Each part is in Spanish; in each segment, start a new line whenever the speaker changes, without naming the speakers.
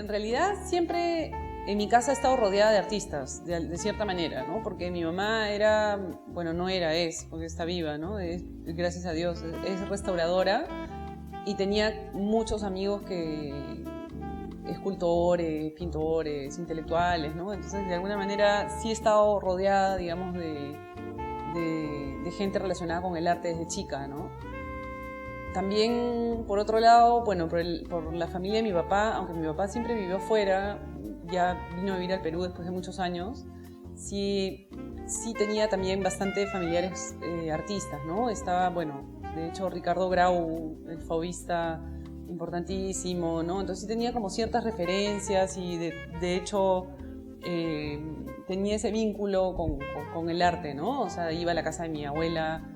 en realidad siempre en mi casa he estado rodeada de artistas, de cierta manera, ¿no? Porque mi mamá era, bueno, no era, es, porque está viva, ¿no? Gracias a Dios, es restauradora y tenía muchos amigos escultores, pintores, intelectuales, ¿no? Entonces, de alguna manera sí he estado rodeada, digamos, de gente relacionada con el arte desde chica, ¿no? También, por otro lado, bueno, por la familia de mi papá, aunque mi papá siempre vivió fuera, ya vino a vivir al Perú después de muchos años, sí tenía también bastante familiares artistas, ¿no? Estaba, bueno, de hecho Ricardo Grau, el fauvista importantísimo, ¿no? Entonces sí tenía como ciertas referencias y de hecho tenía ese vínculo con el arte, ¿no? O sea, iba a la casa de mi abuela,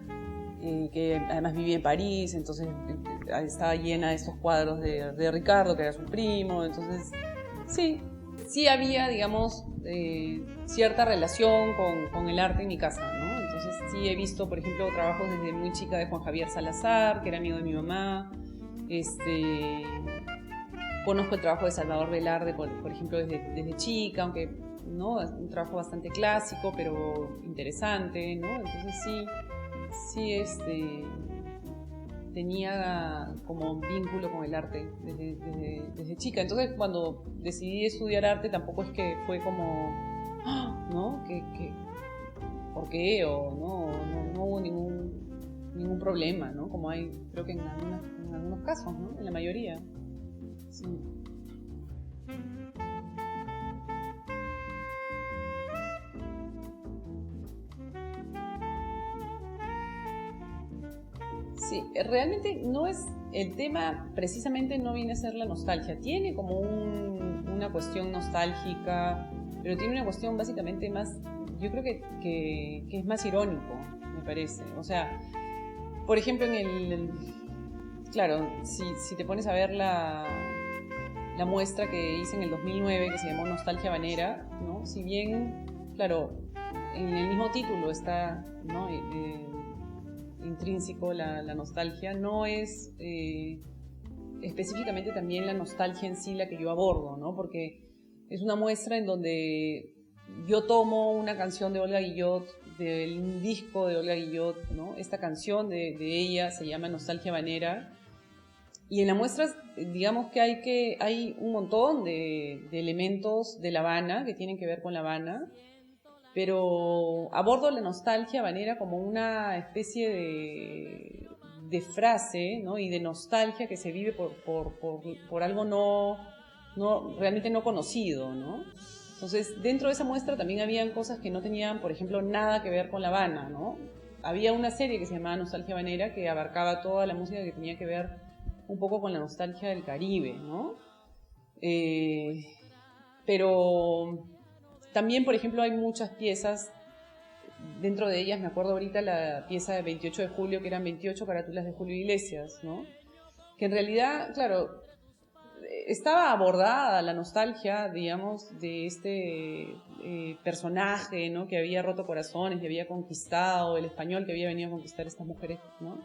que además vivía en París, entonces estaba llena de estos cuadros de Ricardo, que era su primo, entonces sí había, digamos, cierta relación con el arte en mi casa, ¿no? Entonces sí he visto, por ejemplo, trabajos desde muy chica de Juan Javier Salazar, que era amigo de mi mamá, conozco el trabajo de Salvador Velarde, por ejemplo, desde chica, aunque no es un trabajo bastante clásico, pero interesante, ¿no? Entonces sí tenía como vínculo con el arte desde chica. Entonces cuando decidí estudiar arte tampoco es que fue como, ¿no? ¿Por qué? O no hubo ningún problema, ¿no? Como hay, creo que en algunos casos, ¿no? En la mayoría. Sí. Sí, realmente no es, el tema precisamente no viene a ser la nostalgia, tiene como una cuestión nostálgica, pero tiene una cuestión básicamente más, yo creo que es más irónico, me parece. O sea, por ejemplo, claro, si te pones a ver la muestra que hice en el 2009, que se llamó Nostalgia Habanera, ¿no? Si bien, claro, en el mismo título está, ¿no? Intrínseco la nostalgia, no es específicamente también la nostalgia en sí la que yo abordo, ¿no? Porque es una muestra en donde yo tomo una canción de Olga Guillot, del disco de Olga Guillot, ¿no? Esta canción de ella se llama Nostalgia Habanera, y en la muestra, digamos que hay un montón de elementos de La Habana que tienen que ver con La Habana, pero abordo la nostalgia habanera como una especie de frase, ¿no? Y de nostalgia que se vive por algo realmente no conocido, ¿no? Entonces, dentro de esa muestra también habían cosas que no tenían, por ejemplo, nada que ver con La Habana, ¿no? Había una serie que se llamaba Nostalgia Habanera que abarcaba toda la música que tenía que ver un poco con la nostalgia del Caribe, ¿no? Pero también, por ejemplo, hay muchas piezas, dentro de ellas me acuerdo ahorita la pieza de 28 de julio, que eran 28 carátulas de Julio Iglesias, ¿no? Que en realidad, claro, estaba abordada la nostalgia, digamos, de este personaje, ¿no? Que había roto corazones y había conquistado, el español que había venido a conquistar a estas mujeres, ¿no?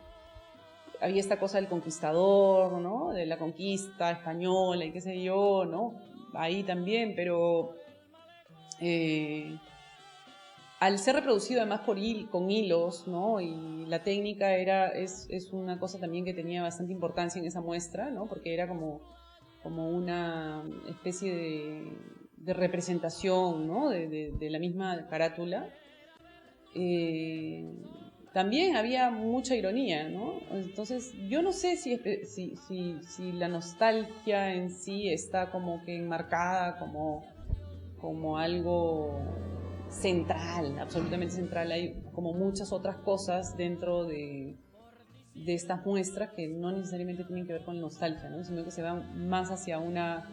Había esta cosa del conquistador, ¿no? De la conquista española y qué sé yo, ¿no? Ahí también, pero al ser reproducido además con hilos, ¿no? Y la técnica es una cosa también que tenía bastante importancia en esa muestra, ¿no? Porque era como una especie de representación, ¿no? De la misma carátula. También había mucha ironía, ¿no? Entonces, yo no sé si la nostalgia en sí está como que enmarcada como algo central, absolutamente central. Hay como muchas otras cosas dentro de estas muestras que no necesariamente tienen que ver con nostalgia, ¿no? Sino que se van más hacia una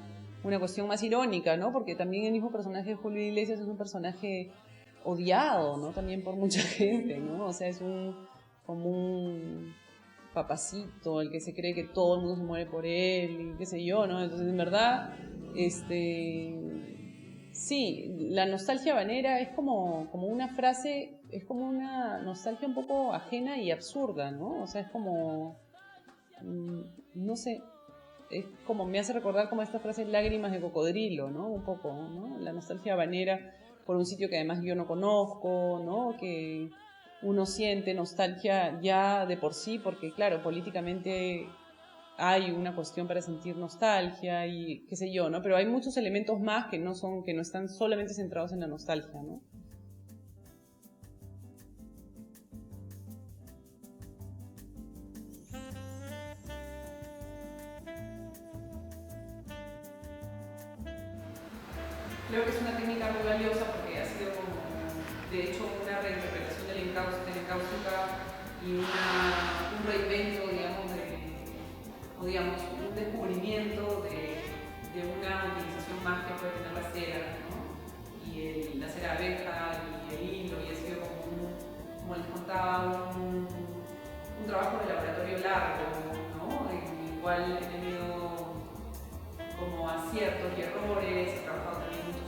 cuestión más irónica, ¿no? Porque también el mismo personaje de Julio Iglesias es un personaje odiado, ¿no? También por mucha gente, ¿no? O sea, es como un papacito, el que se cree que todo el mundo se muere por él, y qué sé yo, ¿no? Entonces, en verdad, sí, la nostalgia habanera es como una frase, es como una nostalgia un poco ajena y absurda, ¿no? O sea, es como, no sé, es como me hace recordar como esta frase lágrimas de cocodrilo, ¿no? Un poco, ¿no? La nostalgia habanera por un sitio que además yo no conozco, ¿no? Que uno siente nostalgia ya de por sí, porque claro, políticamente hay una cuestión para sentir nostalgia y qué sé yo, ¿no? Pero hay muchos elementos más que no están solamente centrados en la nostalgia, ¿no? Creo que es una técnica muy valiosa porque ha sido como, de hecho, una reinterpretación de la encáustica y un reinvento, o digamos, un descubrimiento de una utilización más que puede tener la cera, ¿no? Y la cera de abeja y el hilo, y ha sido como les contaba, un trabajo de laboratorio largo, ¿no? En el cual he tenido como aciertos y errores, he trabajado también mucho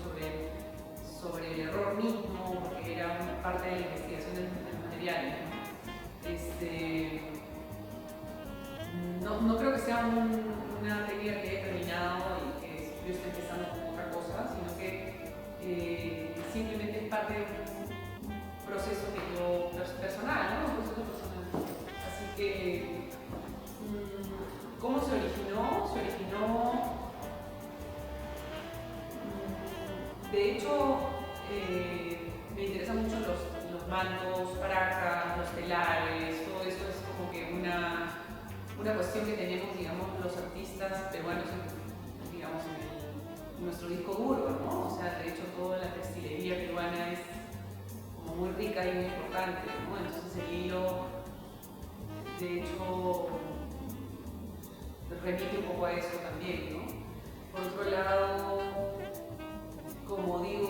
sobre el error mismo, porque era parte de la investigación de los materiales, ¿no? No creo que sea una técnica que haya terminado y que yo esté empezando con otra cosa, sino que simplemente es parte de un proceso que yo, personal, ¿no? Un proceso personal. Así que, ¿cómo se originó? Se originó, de hecho, me interesan mucho los mantos, paracas, los telares, todo eso es como que una cuestión que tenemos, digamos, los artistas peruanos, digamos, en nuestro disco duro, ¿no? O sea, de hecho, toda la textilería peruana es como muy rica y muy importante, ¿no? Entonces el hilo, de hecho, remite un poco a eso también, ¿no? Por otro lado, como dije,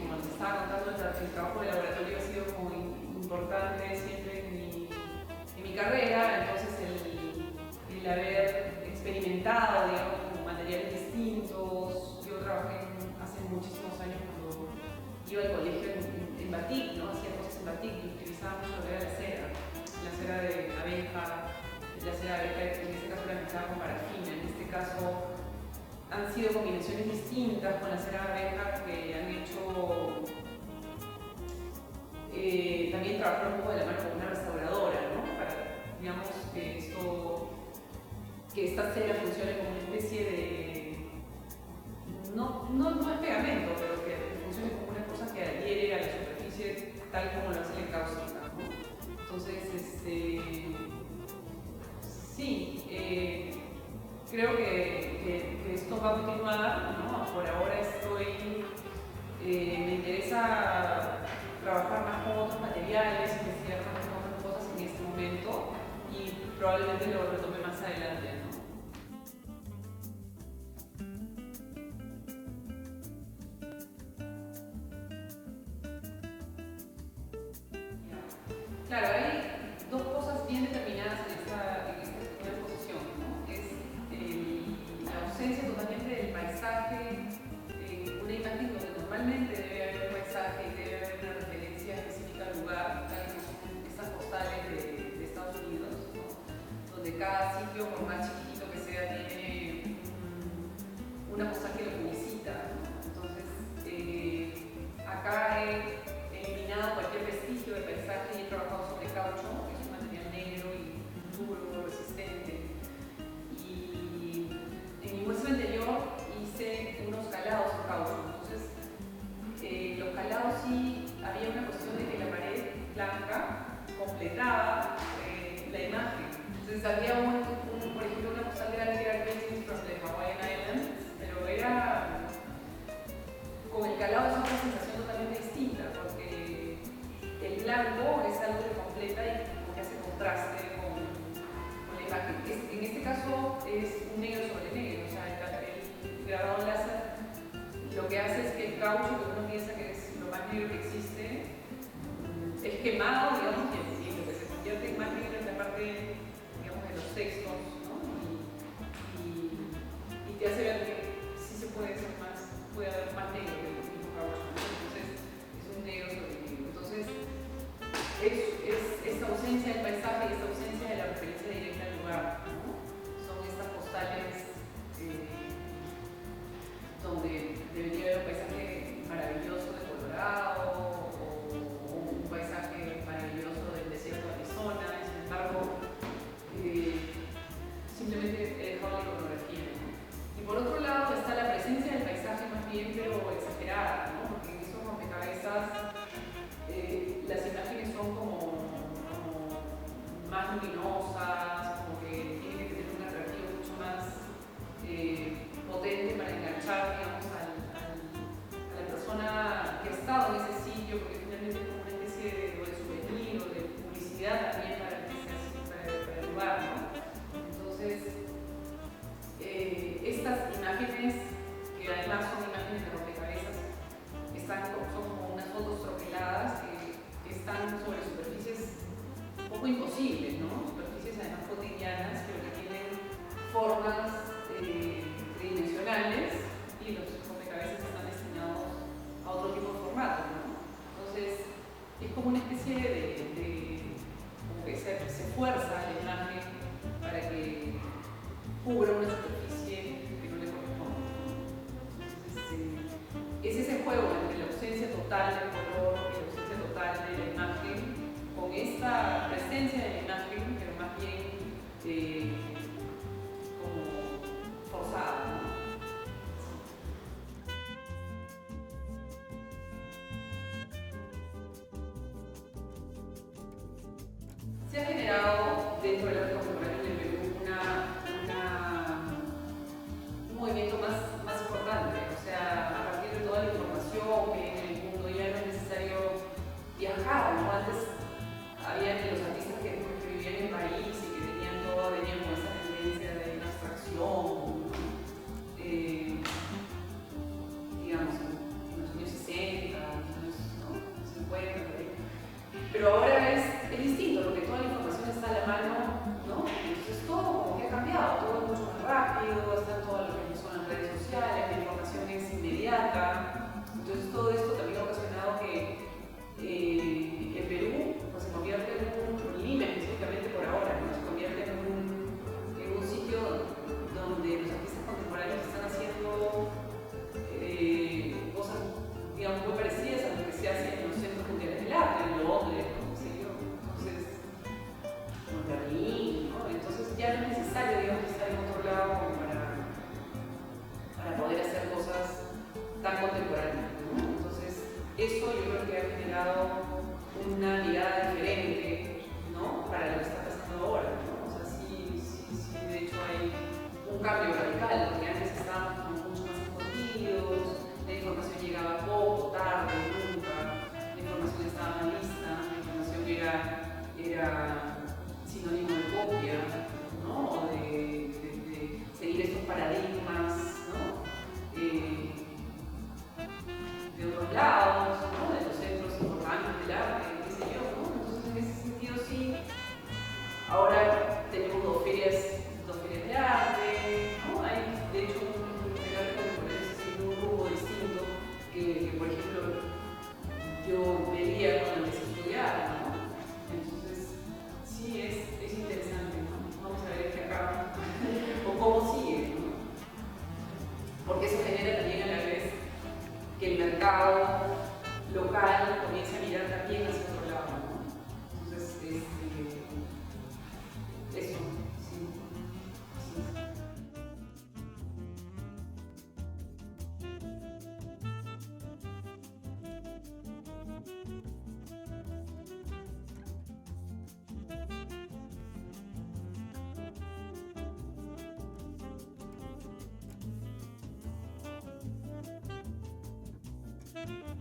como les estaba contando, el trabajo de laboratorio ha sido muy importante siempre en mi carrera, entonces el haber experimentado, digamos, con materiales distintos. Yo trabajé hace muchísimos años cuando iba al colegio en batik, ¿no? Hacía cosas en batik y utilizaba mucho lo que era la cera de abeja, que en este caso la mezclaba con parafina, en este caso han sido combinaciones distintas con la cera de abeja que han hecho también trabajar un poco de la mano con una restauradora, ¿no? Para, digamos, que esta cera funcione como una especie de, no es pegamento, pero que funcione como una cosa que adhiere a la superficie tal como lo hace la encáustica, ¿no? Entonces, sí, creo que esto va a continuar, ¿no? Por ahora me interesa trabajar más con otros materiales, investigar más con otras cosas en este momento y probablemente lo retome más adelante, ¿no? Claro, hay dos cosas bien determinadas en esta primera exposición, ¿no? Es la ausencia totalmente del paisaje, una imagen donde normalmente debe haber un paisaje y debe haber una referencia específica al lugar, tal como son estas postales de Estados Unidos, ¿no? Donde cada sitio, por más chiquitito que sea, tiene una postal que lo publicita, ¿no? Entonces, acá he eliminado cualquier vestigio de paisaje y he trabajado sobre caucho, que es un material negro y duro, resistente. Y en mi muestra anterior hice unos calados en caucho. Entonces, los calados sí había una cuestión de que la pared blanca completaba la imagen. Entonces había por ejemplo, una postal grande que era Greetings from the Hawaiian Islands, pero era con el calado es una sensación totalmente distinta, porque el blanco es algo que completa y como que hace contraste con la imagen. En este caso es un negro sobre negro, o sea, el grabado láser lo que hace es que el caucho, que uno piensa que es lo más negro que existe, es quemado, digamos, y lo que se convierte en más negro es la parte, digamos, de los textos, ¿no? Y te hace ver que sí se puede hacer más, puede haber más negro que el mismo caucho, ¿no? Entonces es un negro sobre negro. Entonces es esta ausencia del paisaje y esta ausencia de la referencia directa al lugar, ¿no? Son estas postales más luminosas, como que tienen que tener un atractivo mucho más potente para enganchar, digamos, a la persona que ha estado en ese sitio, porque finalmente es como una especie de souvenir o de publicidad también para el lugar, ¿no? Entonces, estas imágenes, que además son imágenes de rompecabezas, son como unas fotos troqueladas que están sobre superficies un poco imposibles, ¿no? Superficies además cotidianas, pero que tienen formas tridimensionales y los rompecabezas están destinados a otro tipo de formato, ¿no? Entonces, es como una especie como que se fuerza la imagen para que cubra una superficie que no le corresponde. Entonces, es ese juego entre la ausencia total del color y la ausencia total de la imagen, con esta presencia de la imagen, pero más bien como forzada, ¿no? Se ha generado dentro del arte contemporáneo en el Perú un movimiento más importante, o sea, a partir de toda la información que hay en el mundo ya no es necesario viajar, ¿no? Antes había los artistas que vivían en París y que venían con esa tendencia de la abstracción, digamos, en los años 60, años 50, por ahí. Pero ahora es distinto, porque toda la información está a la mano, ¿no? Entonces todo como que ha cambiado, todo es mucho más rápido, están todas lo que son las redes sociales, la información es inmediata. Entonces todo esto también ha ocasionado que el Perú pues, se convierte Lima específicamente por ahora, ¿no? Se convierte en un sitio donde los artistas contemporáneos están haciendo cosas, digamos, muy parecidas a lo que se hace en los centros mundiales del arte, en Londres, ¿no? Entonces, en Berlín, ¿no? Entonces ya no es necesario, digamos, estar en otro lado como para poder hacer cosas tan contemporáneas, ¿no? Entonces, eso yo creo que ha generado una mirada diferente, ¿no? Para lo que está pasando ahora, ¿no? O sea, sí, de hecho hay un cambio radical, porque antes estábamos como mucho más escondidos, la información llegaba poco, tarde, nunca, la información estaba mal lista, la información era sinónimo de copia, ¿no? O de seguir estos paradigmas, ¿no? De otros lados, ¿no? De los centros importantes del arte, qué sé yo, ¿no? Entonces, en ese sentido, sí, ahora tenemos dos ferias de arte, ¿no? Hay, de hecho, el arte contemporáneo se sigue un rumbo distinto que, por ejemplo, yo veía cuando empecé a estudiar, ¿no? Entonces, sí, es interesante, ¿no? Vamos a ver qué acaba, o cómo sigue, ¿no? Porque eso genera también a la vez que el mercado local comience a mirar también hacia otro lado, ¿no? Entonces, eso, sí. Sí.